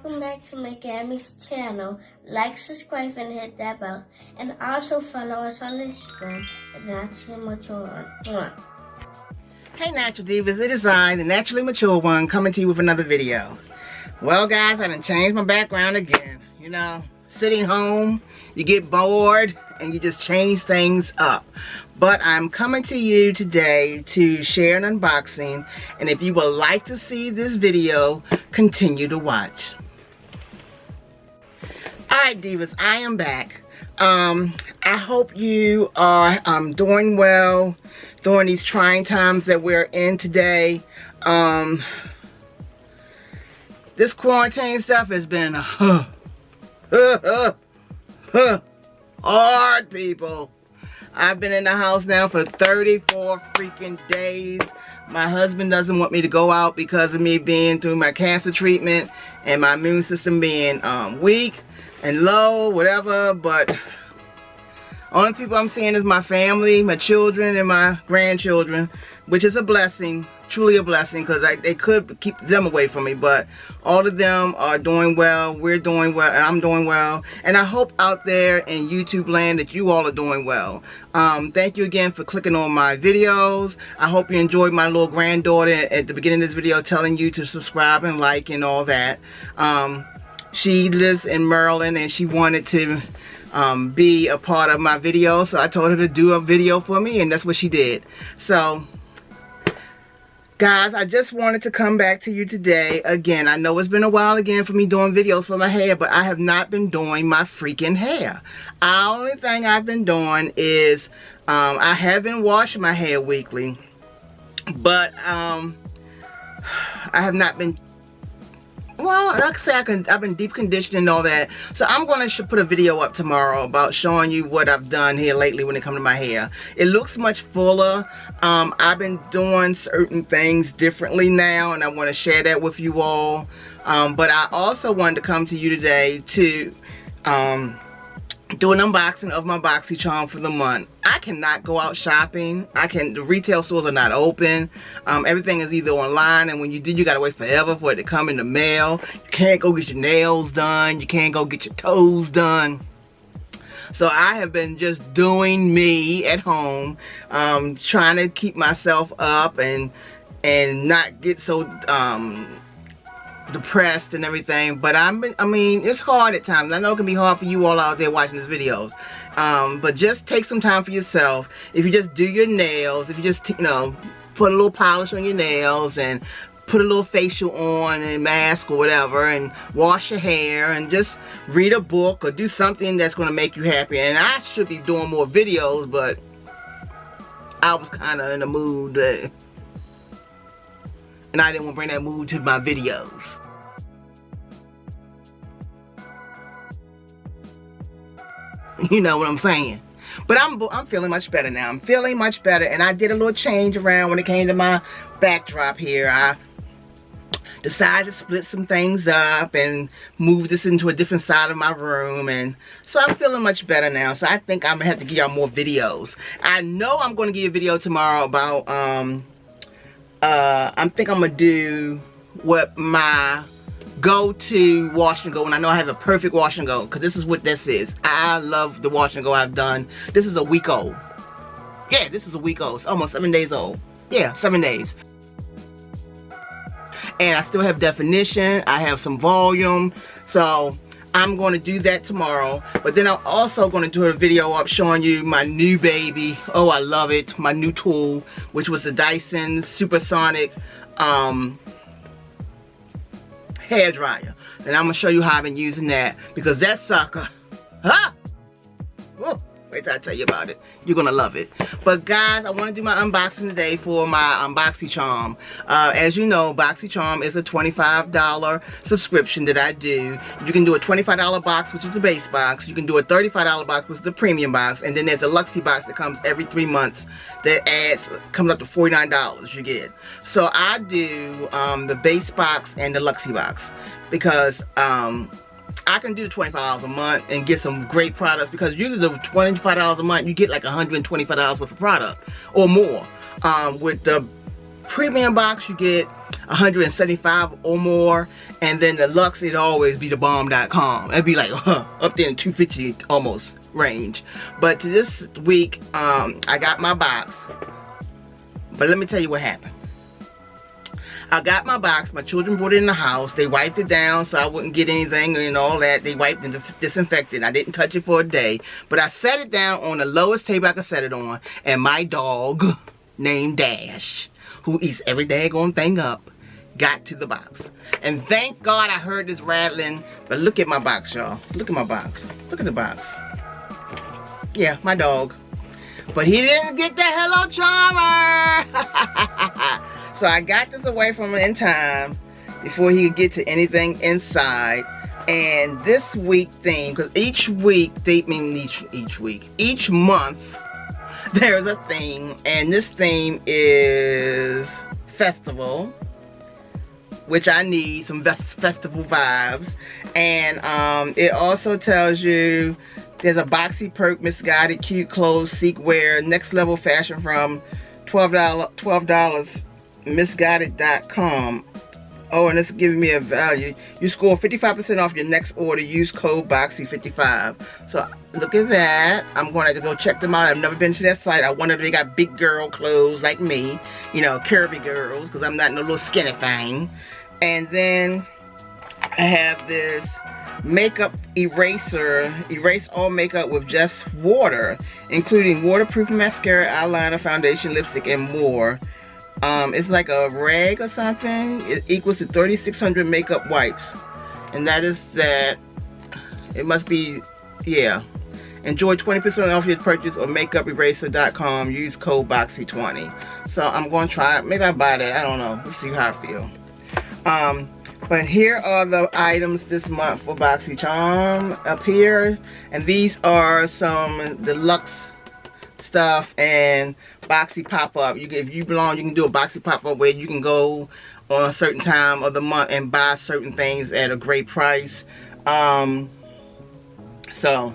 welcome back to my Gammy's channel. Like, subscribe, and hit that bell. And also follow us on Instagram at Naturally Mature One. Hey Natural Divas, it is I, the Naturally Mature One, coming to you with another video. Well guys, I done changed my background again. You know, sitting home, you get bored, and you just change things up. But I'm coming to you today to share an unboxing, and if you would like to see this video, continue to watch. Alright Divas, I am back. I hope you are doing well during these trying times that we're in today. This quarantine stuff has been hard, people. I've been in the house now for 34 freaking days. My husband doesn't want me to go out because of me being through my cancer treatment and my immune system being weak and low, whatever. But only people I'm seeing is my family, my children, and my grandchildren, which is a blessing, truly a blessing, because they could keep them away from me. But all of them are doing well, we're doing well, I'm doing well, and I hope out there in YouTube land that you all are doing well. Thank you again for clicking on my videos. I hope you enjoyed my little granddaughter at the beginning of this video telling you to subscribe and like and all that. She lives in Maryland and she wanted to be a part of my video, so I told her to do a video for me, and that's what she did. So guys, I just wanted to come back to you today again. I know it's been a while again for me doing videos for my hair, but I have not been doing my freaking hair. The only thing I've been doing is I have been washing my hair weekly, but I have not been, well, like I said, I've been deep conditioning and all that. So I'm going to put a video up tomorrow about showing you what I've done here lately when it comes to my hair. It looks much fuller. I've been doing certain things differently now, and I want to share that with you all. But I also wanted to come to you today to do an unboxing of my boxycharm for the month. I cannot go out shopping. The retail stores are not open. Everything is either online, and when you do, you gotta wait forever for it to come in the mail. You can't go get your nails done. You can't go get your toes done. So I have been just doing me at home, trying to keep myself up and not get so depressed and everything. But I mean, it's hard at times. I know it can be hard for you all out there watching these videos. But just take some time for yourself. If you just do your nails, if you just, you know, put a little polish on your nails and put a little facial on and mask or whatever, and wash your hair and just read a book or do something that's going to make you happy. And I should be doing more videos, but I was kind of in the mood and I didn't want to bring that mood to my videos. You know what I'm saying? But I'm feeling much better now. I'm feeling much better, and I did a little change around when it came to my backdrop here. I decided to split some things up and move this into a different side of my room, and so I'm feeling much better now. So I think I'm gonna have to give y'all more videos. I know I'm gonna give you a video tomorrow about I think I'm gonna do what my go-to wash and go, and I know I have a perfect wash and go, because this is what this is. I love the wash and go I've done. This is a week old. Yeah, this is a week old. It's almost 7 days old. Yeah, 7 days. And I still have definition. I have some volume. So I'm going to do that tomorrow. But then I'm also going to do a video up showing you my new baby. Oh, I love it. My new tool, which was the Dyson Supersonic hair dryer. And I'm going to show you how I've been using that, because that sucker, huh? Whoa. Wait till I tell you about it. You're gonna love it. But guys, I want to do my unboxing today for my boxycharm. As you know, boxycharm is a $25 subscription that I do. You can do a $25 box, which is the base box. You can do a $35 box, which is the premium box, and then there's a Luxy box that comes every 3 months that comes up to $49 you get. So I do the base box and the Luxy box, because I can do the $25 a month and get some great products, because usually the $25 a month you get like $125 worth of product or more. With the premium box you get 175 or more, and then the Luxe, it'd always be the bomb.com. It'd be like up there in 250 almost range. But to this week, I got my box. But let me tell you what happened. I got my box. My children brought it in the house. They wiped it down so I wouldn't get anything and all that. They wiped and disinfected. I didn't touch it for a day. But I set it down on the lowest table I could set it on. And my dog, named Dash, who eats every daggone thing up, got to the box. And thank God I heard this rattling. But look at my box, y'all. Look at my box. Look at the box. Yeah, my dog. But he didn't get the Hello Charmer. So I got this away from him in time before he could get to anything inside. And this week theme, because each week, each month, there's a theme. And this theme is festival, which I need some festival vibes. And it also tells you there's a boxy perk, misguided, cute clothes, seek wear, next level fashion from $12 misguided.com. Oh, and it's giving me a value. You score 55% off your next order. Use code BOXY55. So look at that. I'm going to have to go check them out. I've never been to that site. I wonder if they got big girl clothes like me. You know, curvy girls, because I'm not no little skinny thing. And then I have this makeup eraser. Erase all makeup with just water, including waterproof mascara, eyeliner, foundation, lipstick, and more. It's like a rag or something. It equals to 3,600 makeup wipes. And that is that. It must be, yeah. Enjoy 20% off your purchase on makeuperaser.com. Use code BOXY20. So I'm going to try it. Maybe I buy that. I don't know. We'll see how I feel. But here are the items this month for boxycharm up here. And these are some deluxe stuff and boxy pop-up. If you belong, you can do a boxy pop-up where you can go on a certain time of the month and buy certain things at a great price. So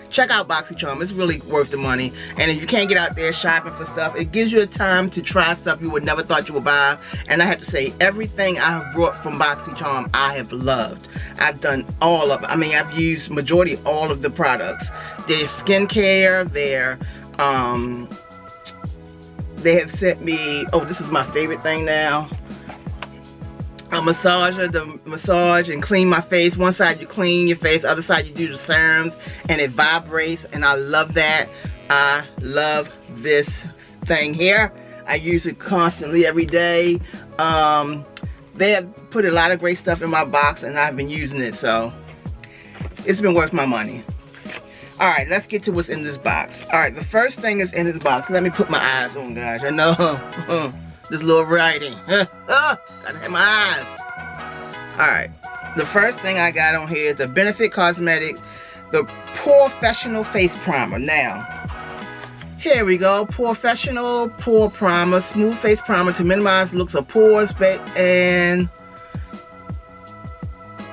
check out boxycharm. It's really worth the money. And if you can't get out there shopping for stuff, it gives you a time to try stuff you would never thought you would buy. And I have to say, everything I have brought from boxycharm I have loved. I've done all of it. I mean, I've used majority all of the products. Their skincare, they have sent me, oh, this is my favorite thing now, a massager to massage and clean my face. One side you clean your face, other side you do the serums, and it vibrates, and I love that. I love this thing here. I use it constantly every day. They have put a lot of great stuff in my box, and I've been using it, so it's been worth my money. Alright, let's get to what's in this box. Alright, the first thing is in this box. Let me put my eyes on, guys. I know this little writing. Gotta have my eyes. Alright, the first thing I got on here is the Benefit Cosmetic, the Professional Face Primer. Now, here we go. Professional Pore Primer, smooth face primer to minimize looks of pores and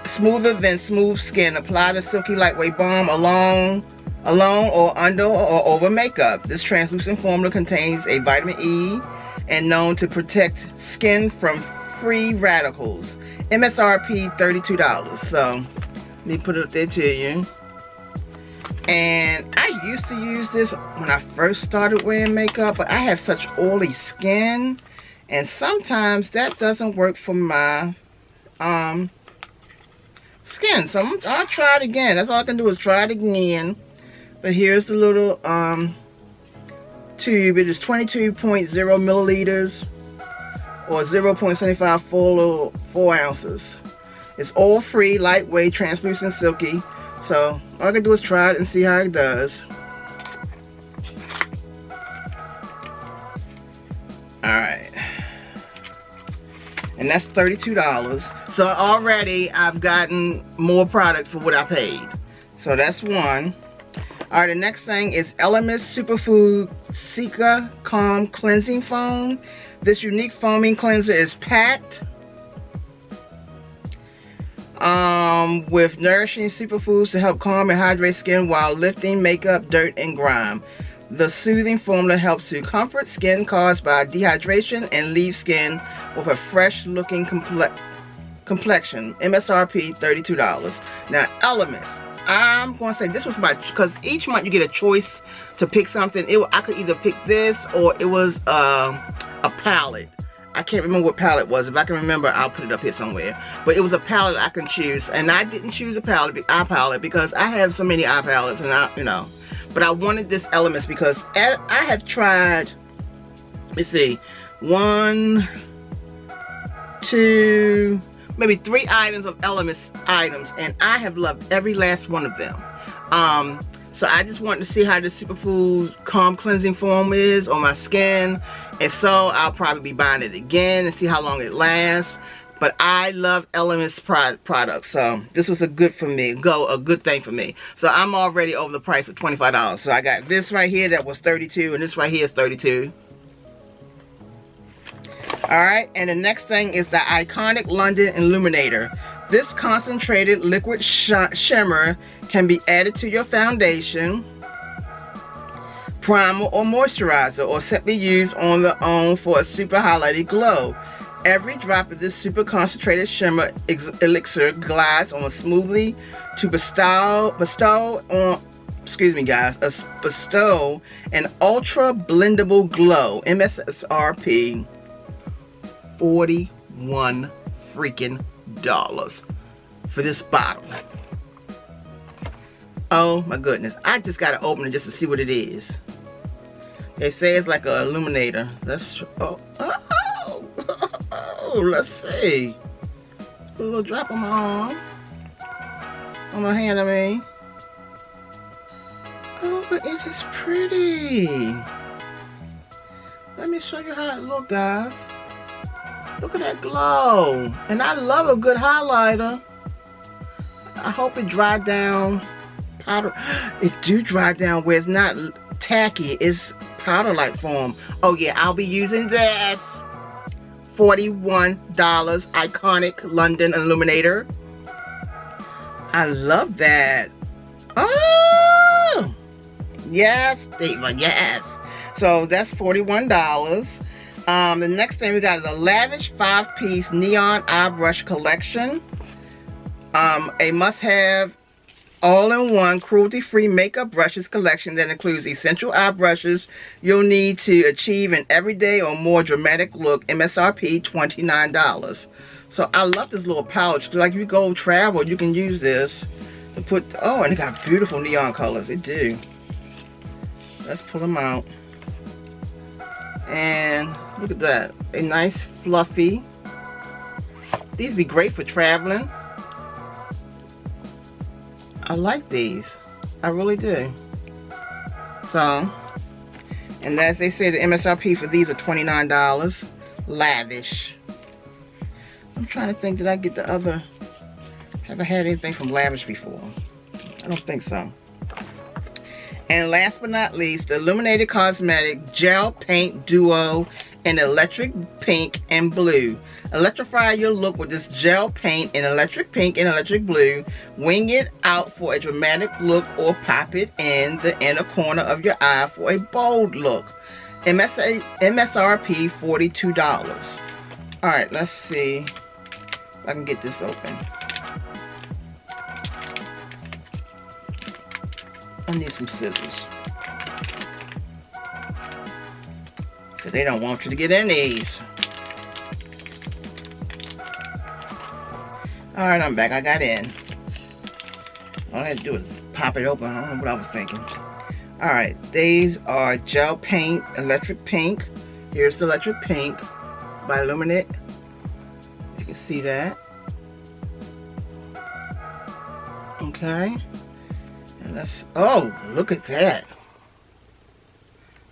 smoother than smooth skin. Apply the silky lightweight balm alone or under or over makeup. This translucent formula contains a vitamin E and known to protect skin from free radicals. MSRP $32. So let me put it up there to you. And I used to use this when I first started wearing makeup, but I have such oily skin, and sometimes that doesn't work for my skin. So I'll try it again. That's all I can do is try it again. But here's the little tube. It is 22.0 milliliters or 0.75 full 4 ounces. It's oil free, lightweight, translucent, silky. So all I can do is try it and see how it does. Alright. And that's $32. So already I've gotten more products for what I paid. So that's one. Alright, the next thing is Elemis Superfood Sika Calm Cleansing Foam. This unique foaming cleanser is packed with nourishing superfoods to help calm and hydrate skin while lifting makeup, dirt, and grime. The soothing formula helps to comfort skin caused by dehydration and leave skin with a fresh looking complexion. MSRP $32. Now, Elements. I'm going to say this was my, because each month you get a choice to pick something. I could either pick this or it was a palette. I can't remember what palette it was. If I can remember, I'll put it up here somewhere. But it was a palette I can choose. And I didn't choose eye palette because I have so many eye palettes and you know. But I wanted this Elements because I have tried, let's see, 1, 2, maybe 3 items of Elements items, and I have loved every last one of them. So I just wanted to see how this Superfood Calm Cleansing Foam is on my skin. If so, I'll probably be buying it again and see how long it lasts. But I love Elements products, so this was a good thing for me. So I'm already over the price of $25. So I got this right here that was $32, and this right here is $32. Alright, and the next thing is the Iconic London Illuminator. This concentrated liquid shimmer can be added to your foundation, primer, or moisturizer, or simply used on their own for a super highlighted glow. Every drop of this super concentrated shimmer elixir glides on smoothly to bestow an ultra blendable glow. MSRP $41 freaking for this bottle. Oh my goodness, I just gotta open it just to see what it is. They say it's like an illuminator. Let's let's see. Put a little drop on my arm, on my hand, I mean. Oh, but it is pretty. Let me show you how it looks, guys. Look at that glow. And I love a good highlighter. I hope it dried down powder. It do dry down where it's not tacky. It's powder-like form. Oh yeah, I'll be using this. $41 Iconic London Illuminator. I love that. Oh! Yes, Stephen, yes. So that's $41. The next thing we got is a lavish 5-piece neon eye brush collection. A must-have all-in-one cruelty-free makeup brushes collection that includes essential eye brushes you'll need to achieve an everyday or more dramatic look. MSRP $29. So I love this little pouch because, like, if you go travel, you can use this to put. Oh, and it got beautiful neon colors. It do. Let's pull them out. And look at that. A nice fluffy. These be great for traveling. I like these. I really do. So, and as they say, the MSRP for these are $29. Lavish. I'm trying to think, did I get the other? Have I had anything from Lavish before? I don't think so. And last but not least, the Illuminated Cosmetic Gel Paint Duo in electric pink and blue. Electrify your look with this gel paint in electric pink and electric blue. Wing it out for a dramatic look or pop it in the inner corner of your eye for a bold look. MSRP $42. Alright, let's see if I can get this open. I need some scissors. Because they don't want you to get in these. Alright, I'm back. I got in. All I had to do was pop it open. I don't know what I was thinking. Alright, these are gel paint, electric pink. Here's the electric pink by Illuminate. You can see that. Okay. And let's, oh, look at that.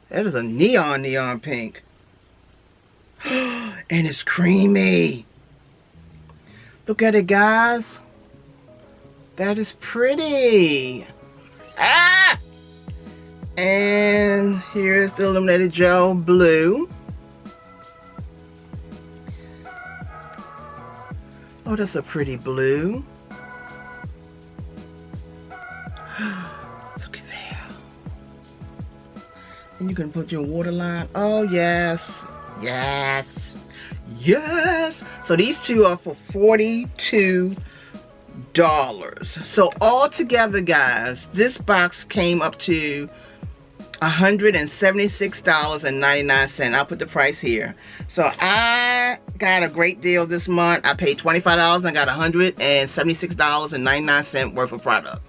That is a neon pink. And it's creamy. Look at it, guys. That is pretty. Ah! And here's the Illuminated Gel Blue. Oh, that's a pretty blue. Look at that. And you can put your water line. Oh, yes. Yes. Yes. So these two are for $42. So all together, guys, this box came up to $176.99. I'll put the price here. So I got a great deal this month. I paid $25 and I got $176.99 worth of product.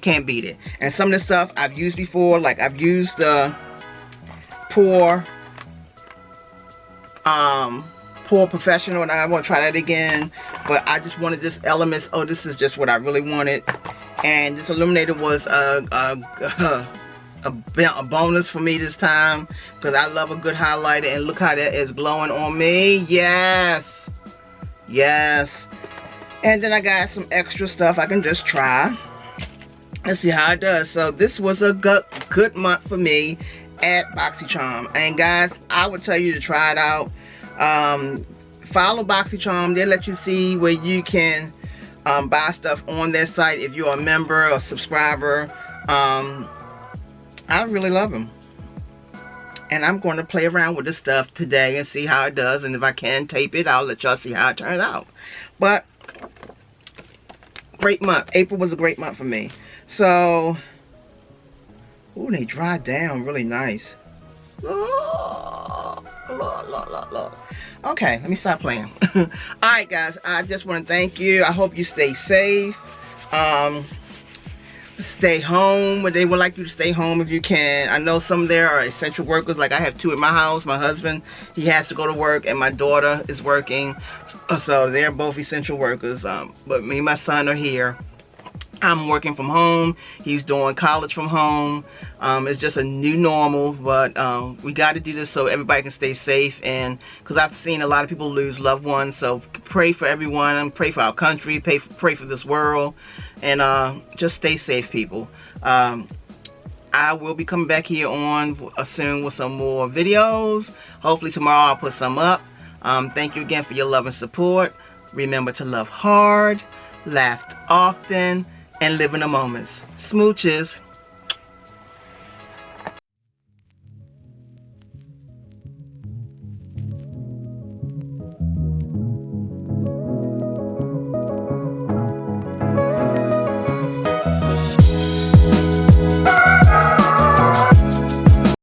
Can't beat it. And some of the stuff I've used before, like I've used the Pore Professional, and I want to try that again, but I just wanted this Elements. Oh, this is just what I really wanted. And this illuminator was a bonus for me this time, because I love a good highlighter, and look how that is glowing on me. Yes, yes. And then I got some extra stuff I can just try. Let's see how it does. So this was a good month for me at boxycharm. And guys, I would tell you to try it out. Follow boxycharm. They let you see where you can buy stuff on their site if you're a member or subscriber. I really love them, and I'm going to play around with this stuff today and see how it does, and if I can tape it, I'll let y'all see how it turns out. But great month. April was a great month for me. So, ooh, they dried down really nice. Oh, look. Okay, let me stop playing. Alright guys, I just want to thank you. I hope you stay safe. Stay home, but they would like you to stay home if you can. I know some there are essential workers, like I have two at my house. My husband, he has to go to work, and my daughter is working, so they're both essential workers. But me and my son are here. I'm working from home. He's doing college from home. It's just a new normal, but we got to do this so everybody can stay safe, and because I've seen a lot of people lose loved ones. So pray for everyone, pray for our country, pray for this world, and just stay safe, people. I will be coming back here on soon with some more videos. Hopefully tomorrow I'll put some up. Thank you again for your love and support. Remember to love hard, laugh often, and live in the moments. Smooches.